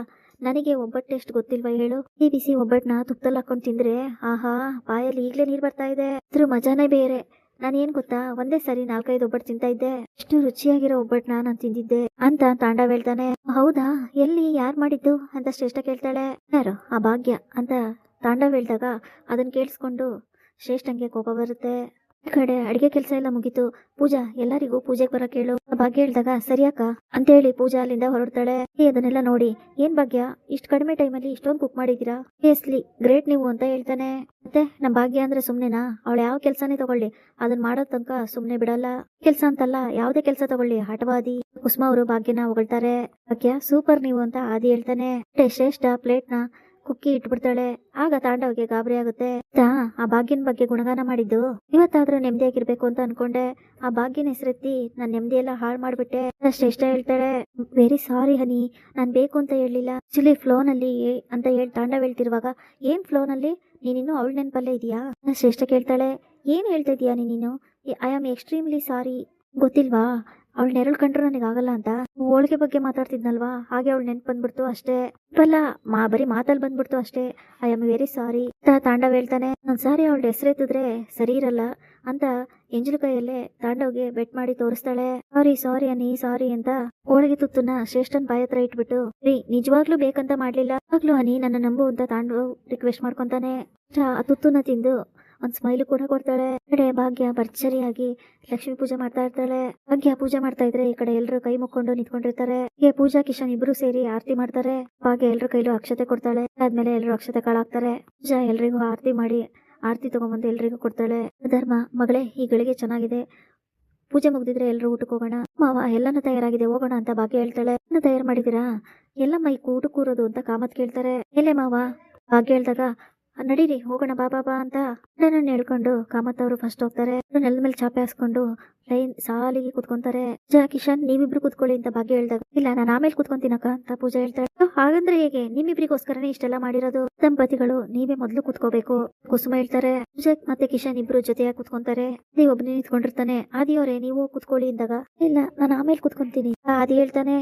ನನಗೆ ಒಬ್ಬಟ್ಟು ಎಷ್ಟು ಗೊತ್ತಿಲ್ವಾ ಹೇಳು. ಈ ಬಿಸಿ ಒಬ್ಬಟ್ಟನ್ನ ತುಪ್ಪದಲ್ಲಿ ಹಾಕೊಂಡು ತಿಂದ್ರೆ ಆಹಾ ಬಾಯಲ್ಲಿ ಈಗ್ಲೇ ನೀರ್ ಬರ್ತಾ ಇದೆ, ಅದ್ರ ಮಜಾನೇ ಬೇರೆ. ನಾನೇನ್ ಗೊತ್ತಾ ಒಂದೇ ಸರಿ 4-5 ಒಬ್ಬಟ್ಟು ತಿಂತಾ ಇದ್ದೆ, ಎಷ್ಟು ರುಚಿಯಾಗಿರೋ ಒಬ್ಬಟ್ಟನ್ನ ನಾನು ತಿಂದಿದ್ದೆ ಅಂತ ತಾಂಡವ್ ಹೇಳ್ತಾನೆ. ಹೌದಾ ಎಲ್ಲಿ ಯಾರ್ ಮಾಡಿದ್ದು ಅಂತ ಶ್ರೇಷ್ಠ ಕೇಳ್ತಾಳೆ. ಯಾರು ಆ ಭಾಗ್ಯ ಅಂತ ತಾಂಡವ್ ಹೇಳ್ದಾಗ ಅದನ್ನ ಕೇಳಿಸ್ಕೊಂಡು ಶ್ರೇಷ್ಠಂಗೆ ಕೋಪ ಬರುತ್ತೆ. ಈ ಕಡೆ ಅಡಿಗೆ ಕೆಲಸ ಎಲ್ಲ ಮುಗೀತು. ಪೂಜಾ ಎಲ್ಲರಿಗೂ ಪೂಜೆಗೆ ಬರಕ್ ಹೇಳು ಭಾಗ್ಯ ಹೇಳ್ದಾಗ ಸರಿಯಾಕ ಅಂತ ಹೇಳಿ ಪೂಜಾ ಅಲ್ಲಿಂದ ಹೊರಡ್ತಾಳೆ. ಅದನ್ನೆಲ್ಲ ನೋಡಿ ಏನ್ ಭಾಗ್ಯ ಇಷ್ಟು ಕಡಿಮೆ ಟೈಮಲ್ಲಿ ಇಷ್ಟೊಂದು ಕುಕ್ ಮಾಡಿದೀರಾ, ಸೀರಿಯಸ್ಲಿ ಗ್ರೇಟ್ ನೀವು ಅಂತ ಹೇಳ್ತಾನೆ. ಮತ್ತೆ ನಮ್ ಭಾಗ್ಯ ಅಂದ್ರೆ ಸುಮ್ನೆನಾ, ಅವಳು ಯಾವ ಕೆಲ್ಸನೇ ತಗೊಳ್ಳಿ ಅದನ್ನ ಮಾಡೋ ತನಕ ಸುಮ್ನೆ ಬಿಡಲ್ಲ. ಕೆಲ್ಸ ಅಂತಲ್ಲ ಯಾವ್ದೇ ಕೆಲ್ಸ ತಗೊಳ್ಳಿ ಹಠವಾದಿ. ಕುಸುಮ ಅವರು ಭಾಗ್ಯನ ಹೊಗಳ್ತಾರೆ. ಭಾಗ್ಯ ಸೂಪರ್ ನೀವು ಅಂತ ಆದಿ ಹೇಳ್ತಾನೆ. ಶ್ರೇಷ್ಠ ಪ್ಲೇಟ್ನ ಕುಕ್ಕಿ ಇಟ್ಬಿಡ್ತಾಳೆ. ಆಗ ತಾಂಡವ್ಗೆ ಗಾಬರಿ ಆಗುತ್ತೆ. ಆ ಭಾಗ್ಯನ ಬಗ್ಗೆ ಗುಣಗಾನ ಮಾಡಿದ್ದು ಇವತ್ತಾದ್ರೂ ನೆಮ್ಮದಿಯಾಗಿರ್ಬೇಕು ಅಂತ ಅನ್ಕೊಂಡೆ, ಆ ಭಾಗ್ಯನ ಹೆಸರೆತ್ತಿ ನಾನ್ ನೆಮ್ಮದಿ ಎಲ್ಲ ಹಾಳು ಮಾಡ್ಬಿಟ್ಟೆ. ಶ್ರೇಷ್ಠ ಹೇಳ್ತಾಳೆ ವೆರಿ ಸಾರಿ ಹನಿ, ನಾನ್ ಬೇಕು ಅಂತ ಹೇಳಿಲ್ಲ, ಆಕ್ಚುಲಿ ಫ್ಲೋನಲ್ಲಿ ಅಂತ ಹೇಳಿ ತಾಂಡವ್ ಹೇಳ್ತಿರುವಾಗ ಏನ್ ಫ್ಲೋನಲ್ಲಿ ನೀನಿನ್ನು ಅವಳ ನೆನಪಲ್ಲೇ ಇದೆಯಾ. ಶ್ರೇಷ್ಠ ಕೇಳ್ತಾಳೆ ಏನ್ ಹೇಳ್ತಾ ಇದೀಯಾ ನೀನು, ಐ ಆಮ್ ಎಕ್ಸ್ಟ್ರೀಮ್ಲಿ ಸಾರಿ, ಗೊತ್ತಿಲ್ವಾ ಅವಳು ನೆರಳು ಕಂಡ್ರು ನನಗಾಗಲ್ಲ ಅಂತ ಹೋಳಿಗೆ ಬಗ್ಗೆ ಮಾತಾಡ್ತಿದ್ನಲ್ವಾ ಹಾಗೆ ಅವಳು ನೆನ್ಪು ಬಂದ್ಬಿಡ್ತು ಅಷ್ಟೇ, ಬರೀ ಮಾತಲ್ಲಿ ಬಂದ್ಬಿಡ್ತು ಅಷ್ಟೇ, I am very sorry Tandav ಹೇಳ್ತಾನೆ. ಒಂದ್ಸಾರಿ ಅವಳ ಹೆಸರೆತ್ತಿದ್ರೆ ಸರಿ ಇರಲ್ಲ ಅಂತ ಎಂಜಲು ಕೈಯಲ್ಲೇ ತಾಂಡವ್ಗೆ ಬೆಟ್ ಮಾಡಿ ತೋರಿಸ್ತಾಳೆ. ಸಾರಿ ಅನ್ನಿ ಸಾರಿ ಅಂತ ಹೋಳಿಗೆ ತುತ್ತನ್ನ ಶ್ರೇಷ್ಠನ್ ಬಾಯ ಹತ್ರ ಇಟ್ಬಿಟ್ಟು ನಿಜವಾಗ್ಲೂ ಬೇಕಂತ ಮಾಡ್ಲಿಲ್ಲ, ಆಗ್ಲೂ ಹನಿ ನನ್ನ ನಂಬು ಅಂತ ತಾಂಡವ್ ರಿಕ್ವೆಸ್ಟ್ ಮಾಡ್ಕೊಂತಾನೆ. ಆ ತುತ್ತನ್ನ ತಿಂದು ಒಂದ್ ಸ್ಮೈಲು ಕೂಡ ಕೊಡ್ತಾಳೆ. ಈ ಕಡೆ ಭಾಗ್ಯ ಭರ್ಜರಿಯಾಗಿ ಲಕ್ಷ್ಮಿ ಪೂಜೆ ಮಾಡ್ತಾ ಇರ್ತಾಳೆ. ಭಾಗ್ಯ ಪೂಜೆ ಮಾಡ್ತಾ ಇದ್ರೆ ಈ ಕಡೆ ಎಲ್ರು ಕೈ ಮುಕ್ಕೊಂಡು ನಿಂತ್ಕೊಂಡಿರ್ತಾರೆ. ಹೀಗೆ ಪೂಜಾ ಕಿಶನ್ ಇಬ್ರು ಸೇರಿ ಆರತಿ ಮಾಡ್ತಾರೆ. ಭಾಗ್ಯ ಎಲ್ರ ಕೈಲೂ ಅಕ್ಷತೆ ಕೊಡ್ತಾಳೆ. ಆದ್ಮೇಲೆ ಎಲ್ರು ಅಕ್ಷತೆ ಕಾಳಾಕ್ತಾರೆ. ಪೂಜಾ ಎಲ್ರಿಗೂ ಆರತಿ ಮಾಡಿ ಆರತಿ ತಗೊಂಡ್ಬಂದು ಎಲ್ರಿಗೂ ಕೊಡ್ತಾಳೆ. ಧರ್ಮ, ಮಗಳೇ ಈ ಗಳಿಗೆ ಚೆನ್ನಾಗಿದೆ, ಪೂಜೆ ಮುಗ್ದಿದ್ರೆ ಎಲ್ರು ಊಟಕ್ಕೆ ಹೋಗೋಣ. ಮಾವ ಎಲ್ಲಾನು ತಯಾರಾಗಿದೆ, ಹೋಗೋಣ ಅಂತ ಭಾಗ್ಯ ಹೇಳ್ತಾಳೆ. ಎಲ್ಲ ತಯಾರು ಮಾಡಿದೀರಾ? ಎಲ್ಲಮ್ಮ ಈ ಊಟಕ್ಕೆ ಕೂರೋದು ಅಂತ ಕಾಮತ್ ಕೇಳ್ತಾರೆ. ಎಲ್ಲೇ ಮಾವ? ಭಾಗ್ಯ ಹೇಳ್ದಾಗ ನಡೀರಿ ಹೋಗೋಣ ಬಾ ಬಾ ಬಾ ಅಂತ ನನ್ನ ಹೇಳ್ಕೊಂಡು ಕಾಮತ್ ಅವರು ಫಸ್ಟ್ ಹೋಗ್ತಾರೆ. ನೆಲದ ಮೇಲೆ ಚಾಪೆ ಹಾಸ್ಕೊಂಡು ಲೈನ್ ಸಾಲಿಗೆ ಕುತ್ಕೊಂತಾರೆ. ಕಿಶನ್ ನೀವಿಬ್ರು ಕುತ್ಕೊಳ್ಳಿ ಅಂತ ಭಾಗ್ಯ ಹೇಳ್ದಾಗ, ಇಲ್ಲ ನಾನು ಆಮೇಲೆ ಕುತ್ಕೊಂತೀನಕ್ಕ ಅಂತ ಪೂಜಾ ಹೇಳ್ತಾಳೆ. ಹಾಗಂದ್ರೆ ಹೇಗೆ? ನಿಮ್ಮಿಬ್ರಿಗೋಸ್ಕರನೇ ಇಷ್ಟೆಲ್ಲ ಮಾಡಿರೋದು. ದಂಪತಿಗಳು ನೀವೇ ಮೊದ್ಲು ಕುತ್ಕೋಬೇಕು. ಕುಸುಮ ಹೇಳ್ತಾರೆ. ಪೂಜಾ ಮತ್ತೆ ಕಿಶನ್ ಇಬ್ರು ಜೊತೆಯಾಗಿ ಕುತ್ಕೊಂತಾರೆ. ಆದಿ ಒಬ್ಬನೇ ನಿಂತ್ಕೊಂಡಿರ್ತಾನೆ. ಆದಿಯವರೇ ನೀವು ಕುತ್ಕೊಳ್ಳಿ ಅಂದಾಗ, ಇಲ್ಲ ನಾನು ಆಮೇಲೆ ಕುತ್ಕೊಂತೀನಿ ಆದಿ ಹೇಳ್ತಾನೆ.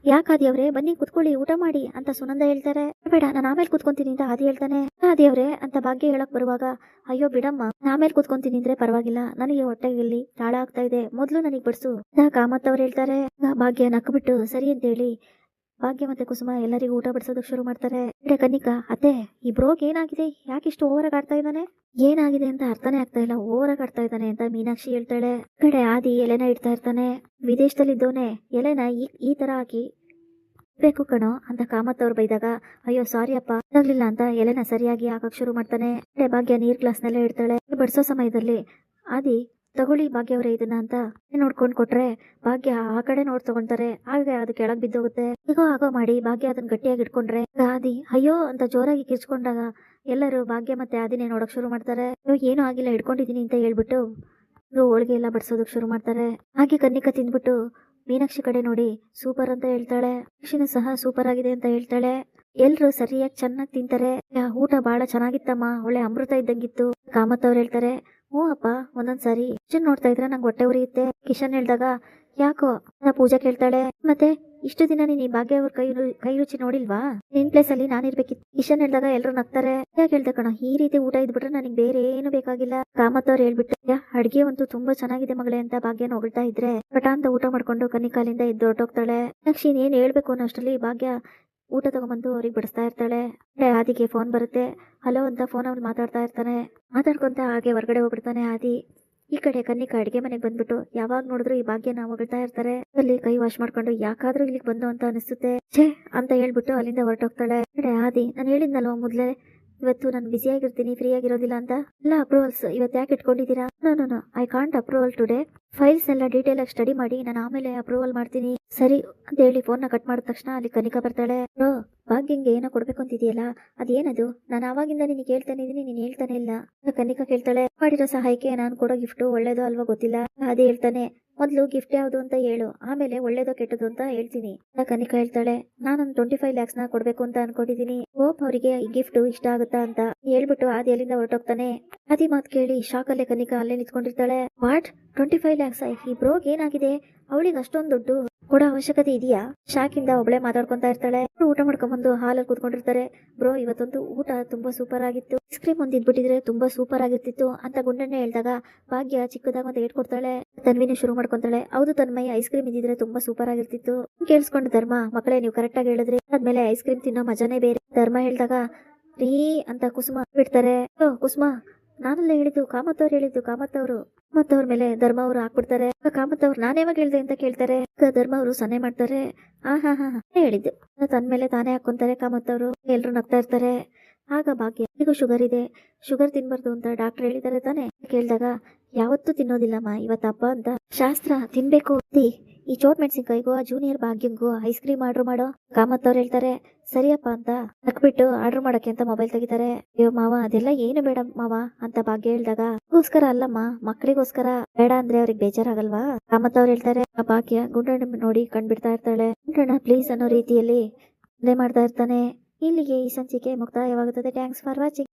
ಯಾಕಾದಿಯವ್ರೆ ಬನ್ನಿ ಕುತ್ಕೊಳ್ಳಿ, ಊಟ ಮಾಡಿ ಅಂತ ಸುನಂದ ಹೇಳ್ತಾರೆ. ಬೇಡ ನಾನು ಆಮೇಲೆ ಕುತ್ಕೊಂತೀನಿ ಅಂತ ಆದಿ ಹೇಳ್ತಾನೆ. ಆದಿಯವ್ರೆ ಅಂತ ಭಾಗ್ಯ ಹೇಳಕ್ ಬರುವಾಗ, ಅಯ್ಯೋ ಬಿಡಮ್ಮ, ಆಮೇಲೆ ಕುತ್ಕೊಂತೀನಿ ಅಂದ್ರೆ ಪರವಾಗಿಲ್ಲ, ನನಗೆ ಹೊಟ್ಟೆಯಲ್ಲಿ ತಾಳ ಆಗ್ತಾ ಇದೆ, ಮೊದ್ಲು ನನಗ್ ಬಡ್ಸು ಕಾಮತ್ ಅವ್ರು ಹೇಳ್ತಾರೆ. ಭಾಗ್ಯ ನಕ್ಬಿಟ್ಟು ಸರಿ ಅಂತ ಹೇಳಿ ಭಾಗ್ಯ ಮತ್ತೆ ಕುಸುಮ ಎಲ್ಲರಿಗೂ ಊಟ ಬಡಿಸೋದಕ್ಕೆ ಶುರು ಮಾಡ್ತಾರೆ. ಕನ್ನಿಕಾ, ಅತ್ತೆ ಈ ಬ್ರೋಗ್ ಏನಾಗಿದೆ, ಯಾಕಿಷ್ಟು ಓವರಾಗಿ ಆಡ್ತಾ ಇದ್ದಾನೆ, ಏನಾಗಿದೆ ಅಂತ ಅರ್ಥನೇ ಆಗ್ತಾ ಇಲ್ಲ, ಓವರಾಗಿ ಆಡ್ತಾ ಇದ್ದಾನೆ ಅಂತ ಮೀನಾಕ್ಷಿ ಹೇಳ್ತಾಳೆ. ಕಡೆ ಆದಿ ಎಲೆನ ಇಡ್ತಾ ಇರ್ತಾನೆ. ವಿದೇಶದಲ್ಲಿ ಇದ್ದವನೇ ಎಲೆನ ಈ ತರ ಹಾಕಿ ಬೇಕು ಕಣೋ ಅಂತ ಕಾಮತ್ ಅವ್ರು ಬೈದಾಗ, ಅಯ್ಯೋ ಸಾರಿ ಅಪ್ಪ ಆಗ್ಲಿಲ್ಲ ಅಂತ ಎಲೆನ ಸರಿಯಾಗಿ ಹಾಕಕ್ ಶುರು ಮಾಡ್ತಾನೆ. ಭಾಗ್ಯ ನೀರ್ ಗ್ಲಾಸ್ ನೆಲ್ಲ ಇಡ್ತಾಳೆ. ಬಡಿಸೋ ಸಮಯದಲ್ಲಿ ಆದಿ ತಗೊಳ್ಳಿ ಭಾಗ್ಯ ಅವರೇ ಇದನ್ನ ಅಂತ ನೋಡ್ಕೊಂಡ್ ಕೊಟ್ರೆ ಭಾಗ್ಯ ಆ ಕಡೆ ನೋಡ್ ತಗೊಂತಾರೆ. ಆಗ ಅದು ಕೆಳಗ್ ಬಿದ್ದೋಗುತ್ತೆ. ಈಗೋ ಆಗೋ ಮಾಡಿ ಭಾಗ್ಯ ಅದನ್ನ ಗಟ್ಟಿಯಾಗಿ ಇಟ್ಕೊಂಡ್ರೆ ಆದಿ ಅಯ್ಯೋ ಅಂತ ಜೋರಾಗಿ ಕಿರ್ಚ್ಕೊಂಡಾಗ ಎಲ್ಲರೂ ಭಾಗ್ಯ ಮತ್ತೆ ಆದಿನೇ ನೋಡಕ್ ಶುರು ಮಾಡ್ತಾರೆ. ಏನೂ ಆಗಿಲ್ಲ, ಇಟ್ಕೊಂಡಿದೀನಿ ಅಂತ ಹೇಳ್ಬಿಟ್ಟು ಹೋಳಿಗೆ ಎಲ್ಲ ಬಡಿಸೋದಕ್ ಶುರು ಮಾಡ್ತಾರೆ. ಹಾಗೆ ಕನ್ನಿಕಾ ತಿಂದ್ಬಿಟ್ಟು ಮೀನಾಕ್ಷಿ ಕಡೆ ನೋಡಿ ಸೂಪರ್ ಅಂತ ಹೇಳ್ತಾಳೆ. ಮೀನಾಕ್ಷಿನೂ ಸಹ ಸೂಪರ್ ಆಗಿದೆ ಅಂತ ಹೇಳ್ತಾಳೆ. ಎಲ್ರು ಸರಿಯಾಗಿ ಚೆನ್ನಾಗಿ ತಿಂತಾರೆ. ಊಟ ಬಹಳ ಚೆನ್ನಾಗಿತ್ತಮ್ಮ, ಒಳ್ಳೆ ಅಮೃತ ಇದ್ದಂಗಿತ್ತು. ಕಾಮತ್ ಅವ್ರು ಹೇಳ್ತಾರೆ, ಹ್ಞೂ ಅಪ್ಪ ಒಂದೊಂದ್ಸಾರಿ ಕಿಶನ್ ನೋಡ್ತಾ ಇದ್ರೆ ನಂಗೆ ಹೊಟ್ಟೆ ಉರಿಯುತ್ತೆ. ಕಿಶನ್ ಹೇಳ್ದಾಗ ಯಾಕೋ ಪೂಜಾ ಕೇಳ್ತಾಳೆ, ಮತ್ತೆ ಇಷ್ಟು ದಿನ ನೀನ್ ಈ ಭಾಗ್ಯ ಅವ್ರ ಕೈ ರುಚಿ ನೋಡಿಲ್ವಾ, ನಿನ್ ಪ್ಲೇಸ್ ಅಲ್ಲಿ ನಾನಿರ್ಬೇಕಿತ್ತು. ಕಿಶನ್ ಹೇಳ್ದಾಗ ಎಲ್ರು ನಗ್ತಾರೆ. ಯಾಕೆ ಹೇಳ್ದೆ ಕಣ, ಈ ರೀತಿ ಊಟ ಇದ್ಬಿಟ್ರೆ ನನಗೆ ಬೇರೆ ಏನು ಬೇಕಾಗಿಲ್ಲ. ಕಾಮತ್ ಅವ್ರು ಹೇಳ್ಬಿಟ್ಟು ಅಡ್ಗೆ ಅಂತೂ ತುಂಬಾ ಚೆನ್ನಾಗಿದೆ ಮಗಳೇ ಅಂತ ಭಾಗ್ಯನ ಹೊಗಳ್ತಾ ಇದ್ರೆ ಪಟ ಅಂತ ಊಟ ಮಾಡ್ಕೊಂಡು ಕನಿಕಾಲಿಂದ ಎದ್ದು ಹೊರಟೋಗ್ತಾಳೆ. ನಕ್ಷಿ ಏನ್ ಹೇಳ್ಬೇಕು ಅನ್ನೋಷ್ಟರಲ್ಲಿ ಭಾಗ್ಯ ಊಟ ತಗೊಂಡ್ಬಂದು ಅವ್ರಿಗೆ ಬಡಿಸ್ತಾ ಇರ್ತಾಳೆ. ಆದಿಗೆ ಫೋನ್ ಬರುತ್ತೆ. ಹಲೋ ಅಂತ ಫೋನ್ ಅವ್ರು ಮಾತಾಡ್ತಾ ಇರ್ತಾನೆ. ಮಾತಾಡ್ಕೊಂತ ಹಾಗೆ ಹೊರಗಡೆ ಹೋಗ್ಬಿಡ್ತಾನೆ ಆದಿ. ಈ ಕಡೆ ಕನ್ನಿಕಾ ಅಡಿಗೆ ಮನೆಗೆ ಬಂದ್ಬಿಟ್ಟು ಯಾವಾಗ ನೋಡಿದ್ರು ಈ ಭಾಗ್ಯನ ಹೊಗಳ್ತಾ ಇರ್ತಾರೆ. ಅಲ್ಲಿ ಕೈ ವಾಶ್ ಮಾಡ್ಕೊಂಡು ಯಾಕಾದ್ರೂ ಇಲ್ಲಿಗೆ ಬಂದು ಅಂತ ಅನಿಸುತ್ತೆ ಛೇ ಅಂತ ಹೇಳ್ಬಿಟ್ಟು ಅಲ್ಲಿಂದ ಹೊರಟೋಗ್ತಾಳೆ. ಆದಿ ನಾನು ಹೇಳಿದ್ನಲ್ವ ಮೊದ್ಲೇ ಇವತ್ತು ನಾನು ಬ್ಯುಸಿ ಆಗಿರ್ತೀನಿ, ಫ್ರೀ ಆಗಿರೋದಿಲ್ಲ ಅಂತ. ಎಲ್ಲ ಅಪ್ರೂವಲ್ಸ್ ಇವತ್ತು ಯಾಕೆ ಇಟ್ಕೊಂಡಿದ್ದೀರಾ? No I can't approval today. Files ಎಲ್ಲ ಡೀಟೇಲ್ ಆಗಿ ಸ್ಟಡಿ ಮಾಡಿ ನಾನು ಆಮೇಲೆ ಅಪ್ರೂವಲ್ ಮಾಡ್ತೀನಿ. ಸರಿ ಅಂತ ಹೇಳಿ ಫೋನ್ ನ ಕಟ್ ಮಾಡಿದ ತಕ್ಷಣ ಅಲ್ಲಿ ಕನಿಕಾ ಬರ್ತಾಳೆ. ಭಾಗ್ಯಂಗೆ ಏನೋ ಕೊಡ್ಬೇಕು ಅಂತಿದೆಯಲ್ಲ, ಅದೇನದು? ನಾನು ಆವಾಗಿಂದ ನಿನಗೆ ಹೇಳ್ತಾನೆ ಇದೀನಿ, ನೀನ್ ಹೇಳ್ತಾನೆ ಇಲ್ಲ. ಕನಿಕಾ ಕೇಳ್ತಾಳೆ, ಮಾಡಿರೋ ಸಹಾಯಕ್ಕೆ ನಾನು ಕೊಡೋ ಗಿಫ್ಟ್ ಒಳ್ಳೇದೋ ಅಲ್ವಾ ಗೊತ್ತಿಲ್ಲ. ಅದೇ ಹೇಳ್ತಾನೆ, ಮೊದ್ಲು ಗಿಫ್ಟ್ ಯಾವ್ದು ಅಂತ ಹೇಳು, ಆಮೇಲೆ ಒಳ್ಳೇದೋ ಕೆಟ್ಟದು ಅಂತ ಹೇಳ್ತೀನಿ. ಕನಿಕಾ ಹೇಳ್ತಾಳೆ, ನಾನೊಂದು 25 lakhs ಕೊಡ್ಬೇಕು ಅಂತ ಅನ್ಕೊಂಡಿದೀನಿ. ಹೋಪ್ ಅವರಿಗೆ ಈ ಗಿಫ್ಟ್ ಇಷ್ಟ ಆಗುತ್ತಾ ಅಂತ ಹೇಳ್ಬಿಟ್ಟು ಆದಿ ಅಲ್ಲಿಂದ ಹೊರಟೋಗ್ತಾನೆ. ಆದಿ ಮಾತು ಕೇಳಿ ಶಾಕ್ ಅಲ್ಲೇ ಕನಿಕಾ ಅಲ್ಲೇ ನಿಂತ್ಕೊಂಡಿರ್ತಾಳೆ. What 25 lakhs? ಈ ಬ್ರೋಗ್ ಏನಾಗಿದೆ? ಅವಳಿಗೆ ಅಷ್ಟೊಂದು ದುಡ್ಡು ಕೊಡೋ ಅವಶ್ಯಕತೆ ಇದೆಯಾ? ಶಾಕಿಂದ ಒಬ್ಳೆ ಮಾತಾಡ್ಕೊಂತಾ ಇರ್ತಾಳೆ. ಊಟ ಮಾಡ್ಕೊಂಡ್ಬಂದು ಹಾಲಲ್ಲಿ ಕೂತ್ಕೊಂಡಿರ್ತಾರೆ. ಬ್ರೋ ಇವತ್ತೊಂದು ಊಟ ತುಂಬಾ ಸೂಪರ್ ಆಗಿತ್ತು, ಐಸ್ ಕ್ರೀಮ್ ಒಂದ್ ಇದ್ಬಿಟ್ಟಿದ್ರೆ ತುಂಬಾ ಸೂಪರ್ ಆಗಿರ್ತಿತ್ತು ಅಂತ ಗುಂಡಣ್ಣ ಹೇಳ್ದಾಗ ಭಾಗ್ಯ ಚಿಕ್ಕದಾಗ ಒಂದು ಏಟ್ ಕೊಡ್ತಾಳೆ. ತನ್ವಿನೂ ಶುರು ಮಾಡ್ಕೊಂತಾಳೆ, ಹೌದು ತನ್ಮಯ್ಯ ಐಸ್ ಕ್ರೀಮ್ ಇದ್ದಿದ್ರೆ ತುಂಬಾ ಸೂಪರ್ ಆಗಿರ್ತಿತ್ತು. ಕೇಳಿಸ್ಕೊಂಡು ಧರ್ಮ, ಮಕ್ಕಳೇ ನೀವು ಕರೆಕ್ಟ್ ಆಗಿ ಹೇಳಿದ್ರಿ, ಆದ್ಮೇಲೆ ಐಸ್ ಕ್ರೀಮ್ ತಿನ್ನೋ ಮಜಾನೇ ಬೇರೆ. ಧರ್ಮ ಹೇಳ್ದಾಗ ರೀ ಅಂತ ಕುಸುಮ ಬಿಡ್ತಾರೆ. ಕುಸುಮ ನಾನಲ್ಲ ಹೇಳಿದ್ದು, ಕಾಮತ್ ಅವ್ರು ಹೇಳಿದ್ದು. ಕಾಮತ್ ಅವ್ರ ಮೇಲೆ ಧರ್ಮ ಅವರು ಹಾಕ್ಬಿಡ್ತಾರೆ. ಕಾಮತ್ ಅವ್ರು ನಾನೇವಾಗ ಹೇಳ್ದೆ ಅಂತ ಕೇಳ್ತಾರೆ. ಧರ್ಮ ಅವರು ಸನ್ನೆ ಮಾಡ್ತಾರೆ. ಹಾ ಹೇಳಿದ್ದು ತನ್ ಮೇಲೆ ತಾನೇ ಹಾಕೊಂತಾರೆ ಕಾಮತ್ ಅವರು. ಎಲ್ರು ನಗ್ತಾ ಇರ್ತಾರೆ. ಆಗ ಭಾಗ್ಯ, ಈಗ ಶುಗರ್ ಇದೆ, ಶುಗರ್ ತಿನ್ಬಾರ್ದು ಅಂತ ಡಾಕ್ಟರ್ ಹೇಳಿದ್ದಾರೆ ತಾನೆ ಕೇಳಿದಾಗ, ಯಾವತ್ತೂ ತಿನ್ನೋದಿಲ್ಲಮ್ಮ, ಇವತ್ತು ಹಬ್ಬ ಅಂತ ಶಾಸ್ತ್ರ ತಿನ್ಬೇಕು. ಈ ಚೋಟ್ ಮೆಣಸಿನ್ಕಾಯಿಗೂ ಆ ಜೂನಿಯರ್ ಭಾಗ್ಯಂಗೂ ಐಸ್ ಕ್ರೀಮ್ ಆರ್ಡರ್ ಮಾಡೋ. ಕಾಮತ್ ಅವ್ರು ಹೇಳ್ತಾರೆ ಸರಿಯಪ್ಪ ಅಂತ ನಕ್ಬಿಟ್ಟು ಆರ್ಡರ್ ಮಾಡಕ್ಕೆ ಅಂತ ಮೊಬೈಲ್ ತೆಗಿತಾರೆ. ಅಯ್ಯೋ ಮಾವ ಅದೆಲ್ಲ ಏನು ಬೇಡ ಮಾವ ಅಂತ ಭಾಗ್ಯ ಹೇಳ್ದಾಗ, ಗೋಸ್ಕರ ಅಲ್ಲಮ್ಮ ಮಕ್ಕಳಿಗೋಸ್ಕರ, ಬೇಡ ಅಂದ್ರೆ ಅವ್ರಿಗೆ ಬೇಜಾರಾಗಲ್ವಾ? ಕಾಮತ್ ಅವ್ರು ಹೇಳ್ತಾರೆ. ಆ ಭಾಗ್ಯ ಗುಂಡಣ್ಣ ನೋಡಿ ಕಂಡ್ಬಿಡ್ತಾ ಇರ್ತಾಳೆ. ಗುಂಡಣ್ಣ ಪ್ಲೀಸ್ ಅನ್ನೋ ರೀತಿಯಲ್ಲಿ ಮಾಡ್ತಾ ಇರ್ತಾನೆ. ಇಲ್ಲಿಗೆ ಈ ಸಂಚಿಕೆ ಮುಕ್ತಾಯವಾಗುತ್ತದೆ. Thanks for watching.